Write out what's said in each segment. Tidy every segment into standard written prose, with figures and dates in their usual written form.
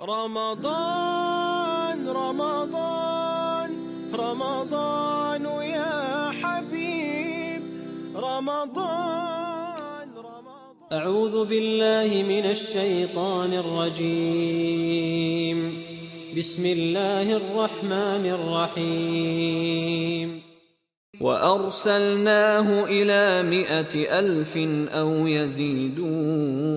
رمضان رمضان رمضان يا حبيب رمضان أعوذ بالله من الشيطان الرجيم بسم الله الرحمن الرحيم وأرسلناه إلى 100,000 أو يزيدون.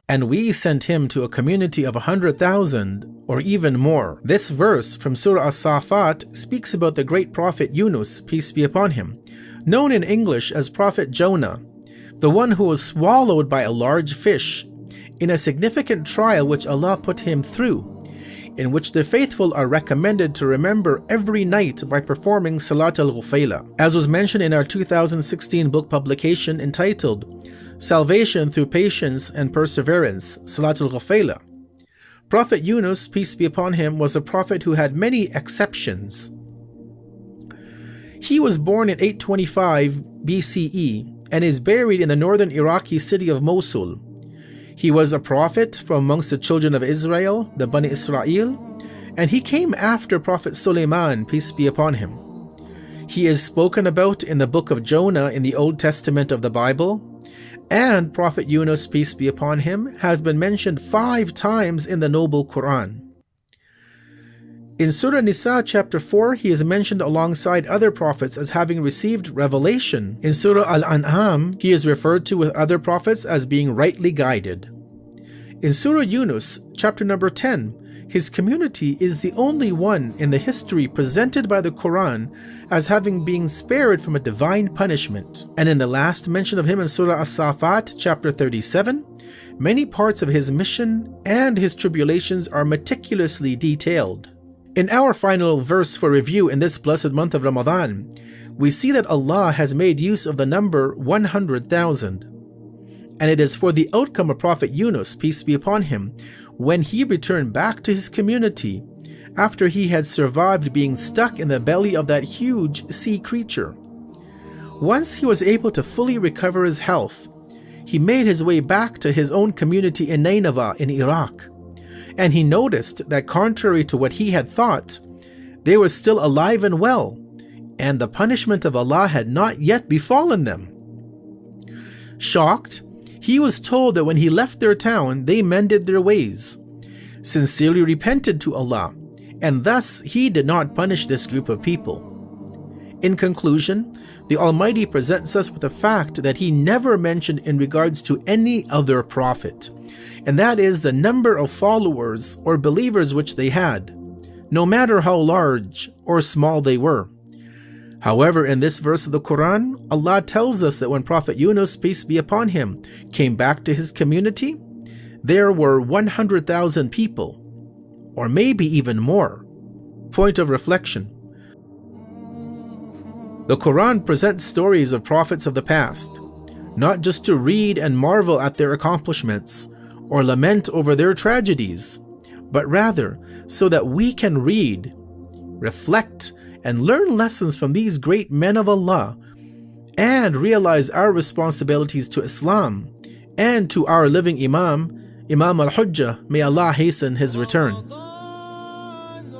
And we sent him to a community of 100,000 or even more. This verse from Sūrah al-Sāffāt speaks about the great Prophet Yūnus, peace be upon him, known in English as Prophet Jonah, the one who was swallowed by a large fish in a significant trial which Allah put him through, in which the faithful are recommended to remember every night by performing Salat al-Ghufaylah, as was mentioned in our 2016 book publication entitled Salvation Through Patience and Perseverance, Salat al-Ghufaylah. Prophet Yūnus, peace be upon him, was a prophet who had many exceptions. He was born in 825 BCE and is buried in the northern Iraqi city of Mosul. He was a prophet from amongst the children of Israel, the Banī Isrāʼīl, and he came after Prophet Sulayman, peace be upon him. He is spoken about in the Book of Jonah in the Old Testament of the Bible, and Prophet Yūnus, peace be upon him, has been mentioned 5 times in the Noble Quran. In Surah Nisa chapter 4, he is mentioned alongside other prophets as having received revelation. In Surah Al-An'am, he is referred to with other prophets as being rightly guided. In Surah Yūnus chapter number 10, his community is the only one in the history presented by the Quran as having been spared from a divine punishment. And in the last mention of him in Surah al-Sāffāt chapter 37, many parts of his mission and his tribulations are meticulously detailed. In our final verse for review in this blessed month of Ramadan, we see that Allah has made use of the number 100,000. And it is for the outcome of Prophet Yūnus, peace be upon him, when he returned back to his community after he had survived being stuck in the belly of that huge sea creature. Once he was able to fully recover his health, he made his way back to his own community in Nineveh in Iraq, and he noticed that contrary to what he had thought, they were still alive and well, and the punishment of Allah had not yet befallen them. Shocked, he was told that when he left their town, they mended their ways, sincerely repented to Allah, and thus he did not punish this group of people. In conclusion, the Almighty presents us with the fact that he never mentioned in regards to any other prophet, and that is the number of followers or believers which they had, no matter how large or small they were. However, in this verse of the Quran, Allah tells us that when Prophet Yūnus, peace be upon him, came back to his community, there were 100,000 people, or maybe even more. Point of reflection. The Quran presents stories of prophets of the past, not just to read and marvel at their accomplishments, or lament over their tragedies, but rather so that we can read, reflect, and learn lessons from these great men of Allah, and realize our responsibilities to Islam and to our living Imam al-Hujjah, may Allah hasten his return. رمضان